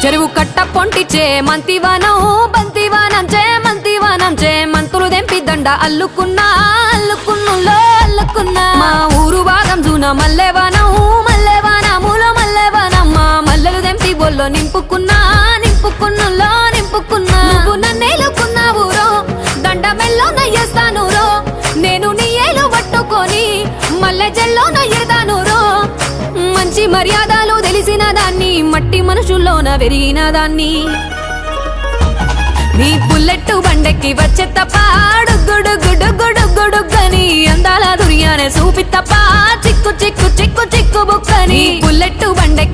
చెరువు కట్ట పొంటిచే మంతివానం బంతివానం చే మంతివానం చే మంతులు దెంపి దండ అల్లుకున్నా అల్లుకున్నులో అల్లుకున్నా మా ఊరు భాగం జూన మల్లెవానం మల్లెవానములో మల్లెవానమ్మ మల్లెలు దెంపి బొల్లో నింపుకున్నా నింపుకున్నులో నింపుకున్నా నువ్వు నన్నేలుకున్నావు రో దండ మెల్లో నయ్యేస్తాను రో నేను నీ ఏలు పట్టుకొని మల్లె జల్లో నయ్యేదాను రో మంచి మర్యాదలు తెలిసిన దాన్ని మట్టి మనుషుల్లోన పెరిగిన దాన్ని నీ బుల్లెట్టు బండెక్కి వచ్చే తప్ప డుగ్గుడుగ్గుడుగ్గుడుగ్గుడుగ్గని అందాల దుర్యానే చూపి తప్ప చిక్కు చిక్కు చిక్కు చిక్కు బుక్కని బుల్లెట్టు బండెక్కి